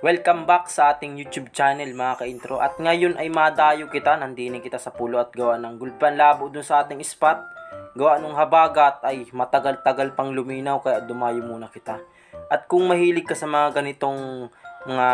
Welcome back sa ating YouTube channel mga ka-intro. At ngayon ay madayo kita, nandinin kita sa pulo at gawa ng gulpan labo dun sa ating spot. Gawa nung habagat ay matagal-tagal pang luminaw kaya dumayo muna kita. At kung mahilig ka sa mga ganitong mga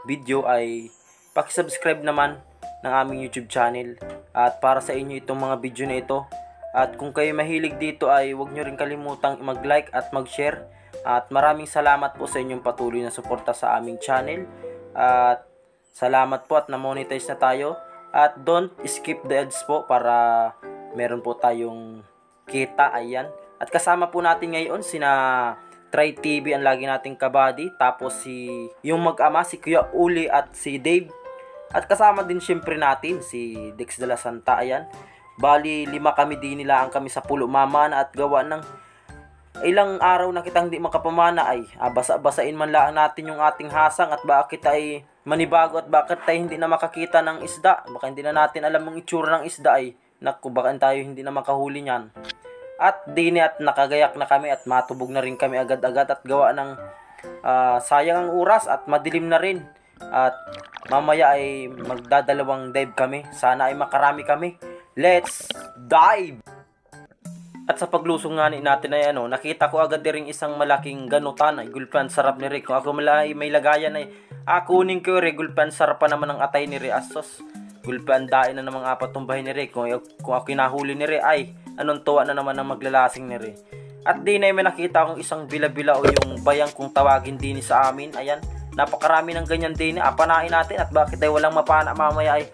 video ay paki-subscribe naman ng aming YouTube channel. At para sa inyo itong mga video na ito. At kung kayo mahilig dito ay huwag nyo rin kalimutang mag-like at mag-share. At maraming salamat po sa inyong patuloy na suporta sa aming channel. At salamat po at na-monetize na tayo. At don't skip the ads po para meron po tayong kita. Ayan. At kasama po natin ngayon sina Try TV ang lagi nating kabady. Tapos yung mag-ama si Kuya Uli at si Dave. At kasama din syempre natin si Dex de la Santa. Ayan. Bali 5 kami din nila ang kami sa pulo mamana at gawa ng ilang araw na kitang hindi makapamana ay basa-basain man lang natin yung ating hasang at bakit ay manibago at bakit tayo hindi na makakita ng isda. Baka hindi na natin alam ang itsura ng isda ay naku baka tayo hindi na makahuli niyan. At dini at nakagayak na kami at matubog na rin kami agad-agad at gawa ng sayang ang oras at madilim na rin. At mamaya ay magdadalawang dive kami. Sana ay makarami kami. Let's dive! At sa paglusong nga natin ay nakita ko agad din isang malaking ganutan ay gulpan sarap ni Rick. Kung ako may lagayan ay kunin ko rin gulpan sarap pa naman ang atay ni Rick. Asos gulpan dain na namang apat tumbahin ni Rick. Kung ako kinahuli ni Rick ay anong tuwa na naman ang maglalasing ni Rick. At di na may nakita akong isang bila-bila o yung bayang kung tawagin din sa amin. Ayan, napakarami ng ganyan din. Panain natin at bakit ay walang mapana mamaya ay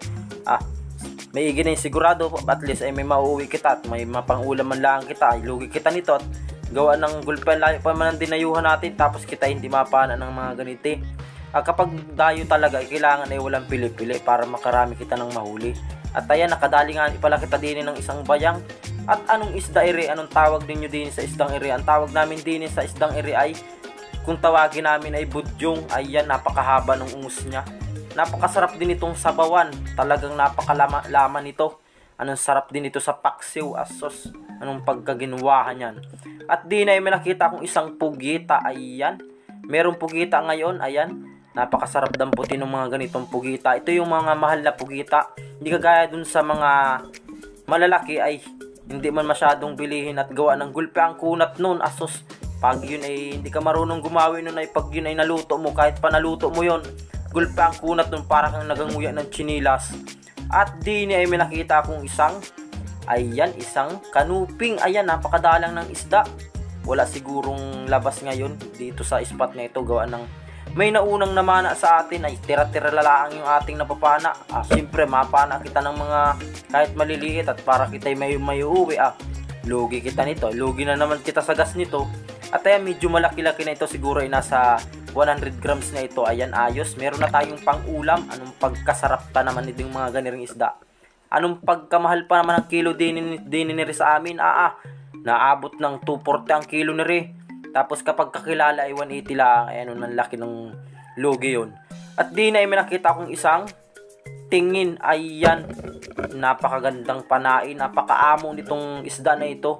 may iginin sigurado po, at least ay may mauwi kita at may mapang-ulam man lang kita ay lugi kita nito at gawa ng gulpan layo pa man ang dinayuhan natin tapos kita hindi mapana ng mga ganiti. Kapag dayo talaga ay kailangan ay walang pili-pili para makarami kita ng mahuli. At ayan, nakadali nga pala kita din ng isang bayang. At anong isda iri? Anong tawag ninyo din sa isdang iri? Ang tawag namin din sa isdang iri ay kung tawagin namin ay budyong. Ayan, napakahaba ng ungus niya. Napakasarap din itong sabawan. Talagang napakalaman nito. Anong sarap din ito sa paksiw. Asos. Anong pagkaginwahan yan. At di na may nakita akong isang pugita. Ayan. Merong pugita ngayon. Ayan. Napakasarap damputin ng mga ganitong pugita. Ito yung mga mahal na pugita. Hindi kagaya dun sa mga malalaki ay hindi man masyadong bilihin at gawa ng gulpe ang kunat nun. Asos. Pag yun ay hindi ka marunong gumawi nun ay pag yun ay naluto mo. Kahit pa naluto mo yun. Gulpe ang kunat nun para kang naganguya ng chinilas. At di niya ay may nakita akong isang kanuping. Ayan, napakadalang ng isda. Wala sigurong labas ngayon dito sa spot na ito. Gawa ng may naunang namana sa atin ay tira-tira lalaang yung ating napapana. Siyempre mapana kita ng mga kahit maliliit at para kita may uwi. Lugi kita nito. Lugi na naman kita sa gas nito. At ayan, medyo malaki-laki na ito. Siguro ay nasa 100 grams na ito. Ayan, ayos. Meron na tayong pang-ulam. Anong pagkasarap pa naman itong mga ganiring isda. Anong pagkamahal pa naman ang kilo din ni sa amin. Naabot ng 240 ang kilo ni Re. Tapos kapag kakilala ay 180 lang. Ayan, ang laki ng lugi yun. At di na may nakita akong isang tingin. Ayan, napakagandang panain. Napakaamo nitong isda na ito.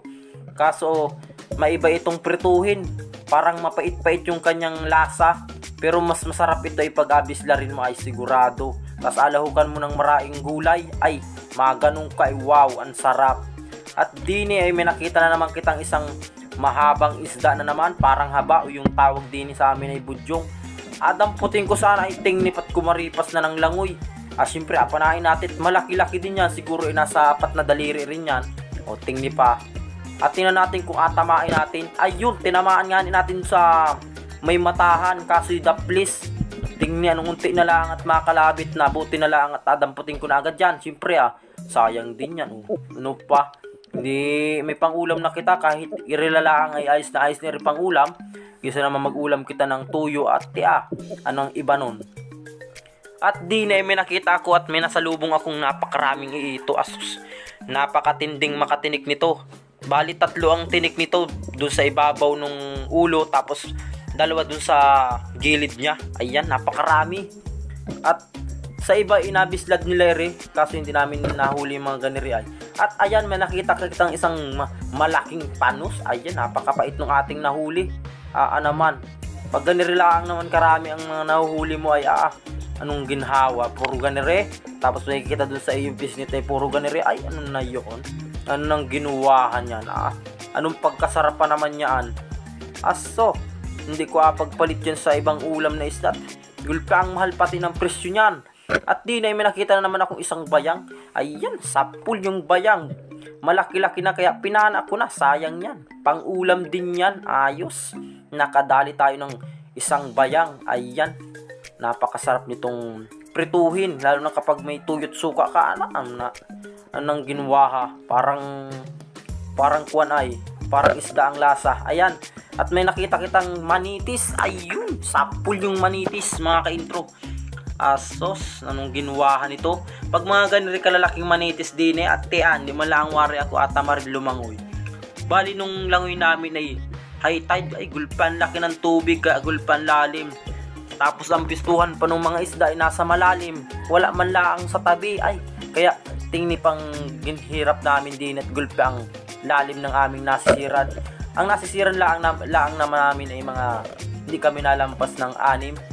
Kaso, maiba itong prituhin. Parang mapait-pait yung kanyang lasa. Pero mas masarap ito ay pag-abisla rin mo ay sigurado. Tapos alahukan mo ng maraing gulay. Ay, maganong ka ay wow, ang sarap. At dini ay may nakita na naman kitang isang mahabang isda na naman. Parang haba o yung tawag dini sa amin ay budyong. Puting ko sana ay tingnip at kumaripas na ng langoy. Siyempre apanain natin. Malaki-laki din yan. Siguro ay nasa 4 na daliri rin yan. O tingnip pa. At tingnan natin kung atamain natin. Ayun, tinamaan nga natin sa may matahan. Kaso daplis. Tingnan, unti na lang at makalabit na. Buti na lang at adamputin ko na agad yan. Siyempre sayang din yan. Ano pa? Hindi, may pangulam na kita. Kahit irilalaang ay ayos na rin pangulam. Kasi naman mag-ulam kita ng tuyo at anong iba nun. At di na may nakita ako at may nasalubong akong napakaraming ito. Asus, napakatinding makatinik nito. Bali 3 ang tinik nito dun sa ibabaw ng ulo tapos 2 dun sa gilid niya. Ayan, napakarami. At sa iba inabislad nila kasi hindi namin nahuli yung mga ganiri ay. At ayan, may nakita kitang isang malaking panos. Ayan, napakapait ng ating nahuli. Naman Pag ganirilaang naman karami ang mga nahuhuli mo ay anong ginhawa, puro ganire. Tapos makikita dun sa iyong business ay puro ganire, ay ano na yun? Ano nang ginuwahan yan? Anong pagkasarapan naman yan? Aso, hindi ko pagpalit yan sa ibang ulam na isda. Gulpa ang mahal pati ng presyo niyan. At di na may nakita na naman akong isang bayang. Ayan, sapul yung bayang. Malaki-laki na kaya pinana ko na, sayang yan. Pang-ulam din yan, ayos. Nakadali tayo ng isang bayang. Ayan, napakasarap nitong prituhin. Lalo na kapag may tuyot suka ka, anong ginwaha. Parang kuwan ay, parang isda ang lasa. Ayan, at may nakita kitang manitis. Ayun, sapul yung manitis mga ka-intro. Asos, anong ginwahan ito? Pag mga ganiri kalalaking manitis din at tiyan, di man lang wari ako atamarin lumangoy. Bali nung langoy namin ay high tide, ay gulpan laki ng tubig, gulpan lalim. Tapos ang pistuhan pa ng mga isda ay nasa malalim. Wala man lang sa tabi, ay kaya tingni pang ginhirap namin din at gulpa ang lalim ng aming nasisiran. Ang nasisiran laang naman namin ay mga hindi kami nalampas ng 6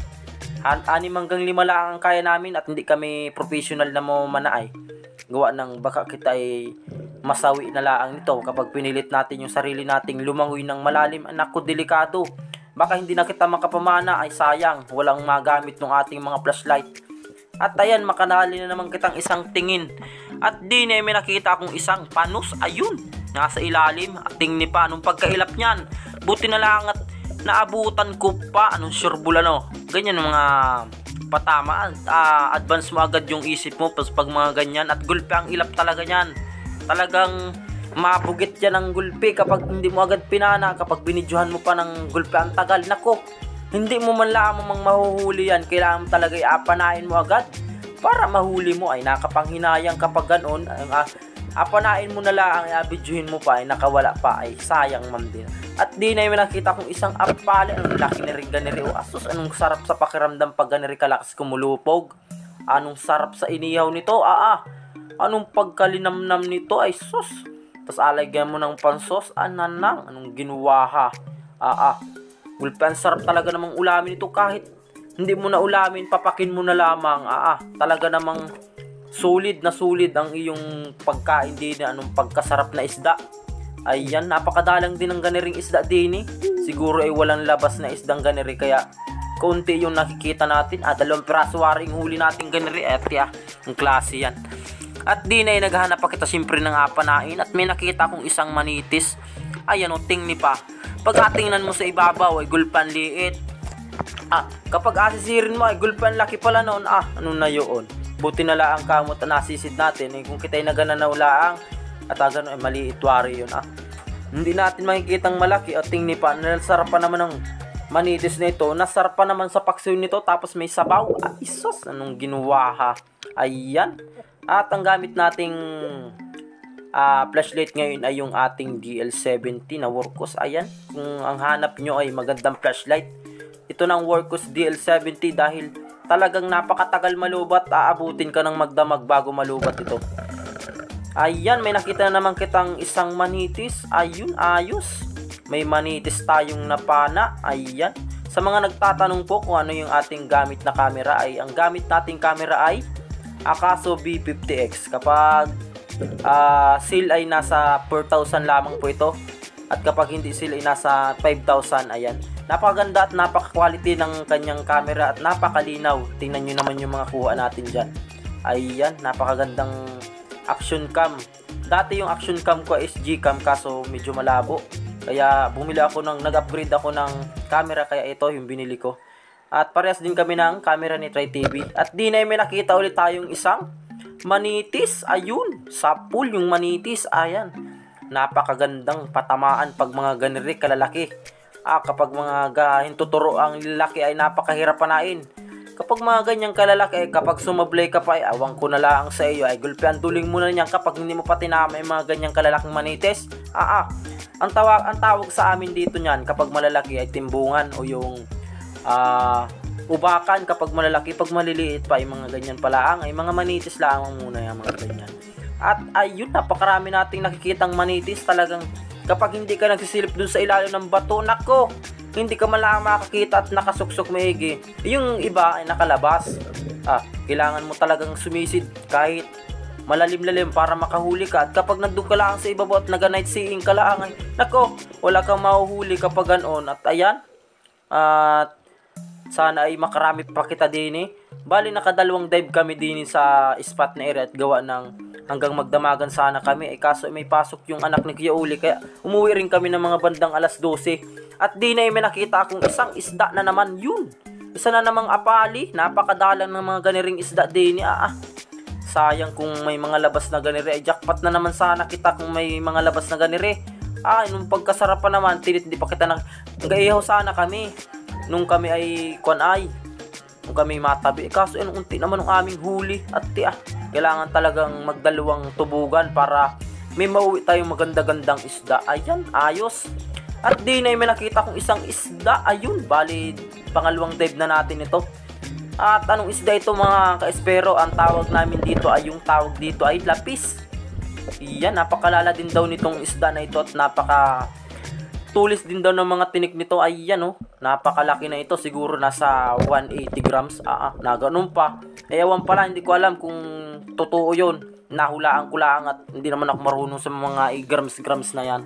hanggang 5 lang ang kaya namin at hindi kami professional na manaay. Gawa ng baka kita ay masawi na laang nito kapag pinilit natin yung sarili nating lumangoy ng malalim. Anak ko, delikado. Baka hindi na kita makapamana, ay sayang. Walang magamit ng ating mga flashlight. At ayan, makanali na naman kitang isang tingin. At di na may nakita akong isang panos. Ayun, nasa ilalim. At tingni pa, anong pagkailap niyan. Buti na lang at naabutan ko pa. Anong sureball ganyan mga patama. Advance mo agad yung isip mo pag mga ganyan. At gulpi ang ilap talaga niyan. Talagang mapugit yan ang gulpi kapag hindi mo agad pinana. Kapag binidyohan mo pa ng gulpi ang tagal, nako, hindi mo man lamang mahuhuli yan. Kailangan talaga apanain mo agad para mahuli mo. Ay nakapanghinayang kapag ganon. Apanain mo na lang, abidyohin mo pa, ay nakawala pa, ay sayang man din. At di na yung nakita kong isang apale. Anong laki na rin ganiri. Asus, anong sarap sa pakiramdam pag ganiri kalakas kumulupog. Anong sarap sa inihaw nito. Anong pagkalinamnam nito, ay sus. Tapos alagyan mo ng pansos. Anong ginuwaha. Gulpan, sarap talaga namang ulamin ito. Kahit hindi mo na ulamin, papakin mo na lamang. Talaga namang solid ang iyong pagkain din. Anong pagkasarap na isda. Ayan, napakadalang din ng ganiring isda din. Siguro ay walang labas na isdang ganiri, kaya konti yung nakikita natin. 2 piraso waring huli natin ganiri. Ang klase yan. At di na naghahanap pa kita siyempre ng apanain. At may nakita kong isang manitis. Ayan, tingni pa. Pagkatingnan mo sa ibabaw ay gulpan liit. Kapag asisirin mo ay gulpan laki pala noon. Ano na yun? Buti na lang kamot na nasisid natin. Kung kita'y nagananaw laang at gano'n ay maliit wari yun. Hindi natin makikitang malaki. At tingni pa, nasarap pa naman ng manitis na ito. Nasarap pa naman sa paksiw nito. Tapos may sabaw. Isos, anong ginuwaha. Ayan. At ang gamit nating flashlight ngayon ay yung ating DL70 na Workhos. Ayan, kung ang hanap nyo ay magandang flashlight, ito ng Workhos DL70 dahil talagang napakatagal malubat. Aabutin ka ng magdamag bago malubat ito. Ayan, may nakita naman kitang isang manitis. Ayun, ayos. May manitis tayong napana. Ayan. Sa mga nagtatanong po kung ano yung ating gamit na camera, ay ang gamit nating camera ay Akaso B50X. Kapag sale ay nasa 4,000 lamang po ito. At kapag hindi sale ay nasa 5,000. Ayan. Napakaganda at napaka-quality ng kanyang camera at napakalinaw. Tingnan nyo naman yung mga kuha natin dyan. Ayan, napakagandang action cam. Dati yung action cam ko SG cam kaso medyo malabo. Kaya nag-upgrade ako ng camera, kaya ito yung binili ko. At parehas din kami ng camera ni Try TV. At di na may nakita ulit tayong isang manitis. Ayun, sapul yung manitis. Ayan, napakagandang patamaan pag mga ganiri kalalaki. Kapag mga hintuturo ang lalaki ay napakahirap panain. Kapag mga ganyang kalalaki, kapag sumablay ka pa, ay awang ko na lang sa iyo, ay gulpian duling mo na niyan kapag hindi mo pa tinama yung mga ganyang kalalaking manitis. Ang tawag sa amin dito niyan kapag malalaki ay timbungan o yung ubakan kapag malalaki. Pag maliliit pa, yung mga ganyan pala ay mga manitis lang muna yung mga ganyan. At ayun, napakarami nating nakikitang manitis. Talagang kapag hindi ka nagsisilip dun sa ilalim ng bato, nako, hindi ka man lang makakita at nakasuksok maigi. Yung iba ay nakalabas. Kailangan mo talagang sumisid kahit malalim-lalim para makahuli ka. At kapag nandun ka lang sa ibabaw at naga-night seeing ka lang, ay nako, wala kang mahuhuli kapag ganoon. At ayan, at sana ay makarami pa kita din Bali nakadalawang dive kami din sa spot na area at gawa ng hanggang magdamagan sana kami. Kaso may pasok yung anak ni Kuya Uli, kaya umuwi rin kami ng mga bandang alas 12. At di na may nakita akong isang isda na naman yun. Isa na namang apali, napakadalang ng mga ganiring isda din sayang kung may mga labas na ganire. Jackpot na naman sana kita kung may mga labas na ganire. Nung pagkasarapan naman, hindi pa kita nag-ihaw sana kami. Nung kami ay nung kami matabi. Kaso unti naman ng aming huli. At kailangan talagang magdalawang tubugan para may mauwi tayong maganda-gandang isda. Ayan, ayos. At di na may nakita kong isang isda. Ayun, bali pangalawang dive na natin ito. At anong isda ito mga ka-espero? Ang tawag namin dito ay yung tawag dito ay lapis. Iyan, napakalala din daw nitong isda na ito at napaka tulis din daw ng mga tinik nito. Ayan napakalaki na ito, siguro nasa 180 grams. Na ganun pa. Ewan pala, hindi ko alam kung totoo yun. Nahulaan ko lang at hindi naman ako marunong sa mga grams na yan.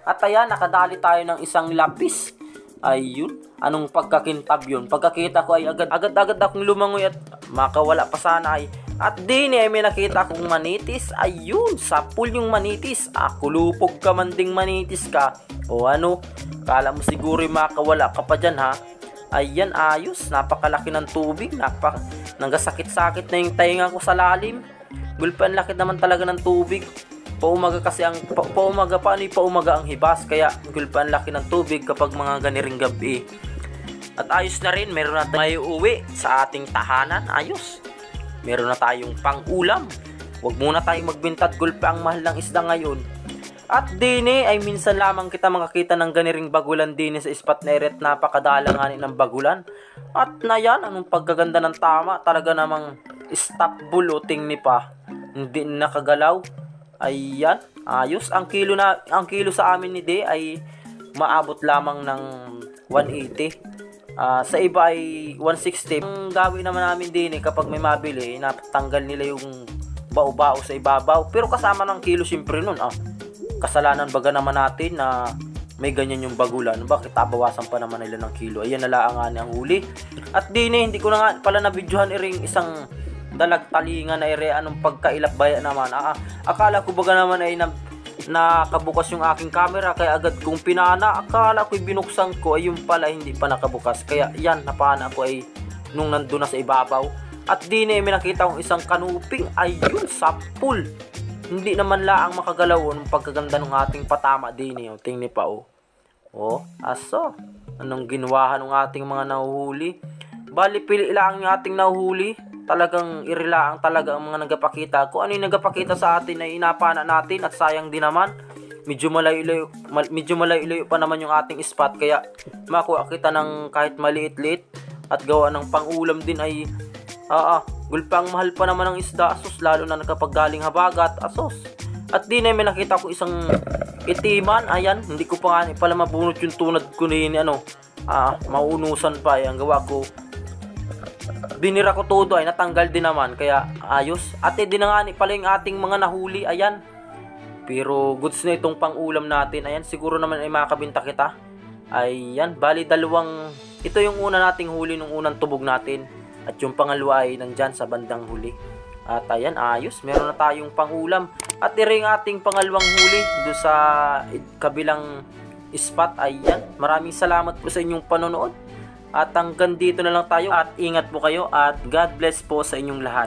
At ayan, nakadali tayo ng isang lapis. Ayun, anong pagkakintab yun? Pagkakita ko ay agad-agad akong lumangoy at makawala pa sana ay. At din may nakita akong manitis. Ayun, sapul yung manitis. Kulupog ka man ding manitis ka. O kala mo siguro makawala ka pa dyan Ayan, ayos, napakalaki ng tubig. Nagasakit-sakit na yung tainga ko sa lalim. Gulpan, laki naman talaga ng tubig. Paumaga kasi paumaga ang hibas, kaya gulpan laki ng tubig kapag mga ganiring gabi. At ayos na rin, meron na tayong uwi sa ating tahanan. Ayos, meron na tayong pang-ulam. Huwag muna tayong magbintad, gulpa ang mahal ng isda ngayon. At dini ay minsan lamang kita makakita ng ganiring bagulan dini sa spot na eret. Napakadalanganin ng bagulan. At na yan, anong pagkaganda ng tama. Talaga namang stop buluting ni pa. Hindi nakagalaw. Ayan, ayos. Ang kilo sa amin ni De ay maabot lamang ng 180. Sa iba ay 160. Ang gawin naman namin din kapag may mabili, natanggal nila yung bao-bao sa ibabaw. Pero kasama ng kilo siyempre nun. Kasalanan baga naman natin na may ganyan yung bagulan. Bakit bawasan pa naman nila ng kilo? Ayan nalaangan ang huli. At din hindi ko na nga pala nabidyohan iring isang dalagtalingan na ere. Anong pagkailap baya naman. Akala ko baga naman ay nakabukas yung aking camera, kaya agad kong pinana. Akala ko binuksan ko, ay yung pala hindi pa nakabukas. Kaya yan, napana ko ay nung nandun na sa ibabaw. At di may nakita kong isang kanuping. Ayun, sapul. Hindi naman laang makagalaw ng pagkaganda ng ating patama din. Tingni pa aso. Anong ginawahan ng ating mga nahuhuli? Bali, pili lang yung ating nahuhuli. Talagang irilaang talaga ang mga nagapakita. Kung ano yung nagapakita sa atin ay inapana natin at sayang din naman. Medyo malayo-layo pa naman yung ating spot, kaya makuha kita ng kahit maliit-liit at gawa ng pang-ulam din ay gulpang mahal pa naman ng isda, asos, lalo na kapag galing habagat, asos. At di na may nakita ko isang itiman. Ayan, hindi ko pa nga pala mabunot yung tunad ko ni maunusan pa ang gawa ko. Binira ko todo ay natanggal din naman, kaya ayos. At di na nga pala yung ating mga nahuli. Ayan, pero goods na itong pang-ulam natin. Ayan, siguro naman ay makakabinta kita. Ayan, bali ito yung una nating huli nung unang tubog natin. At yung pangalawa ay nandyan sa bandang huli. At ayan, ayos, meron na tayong pang-ulam. At rin ating pangalawang huli doon sa kabilang spot. Ayan, maraming salamat po sa inyong panonood. At hanggang dito na lang tayo at ingat po kayo at God bless po sa inyong lahat.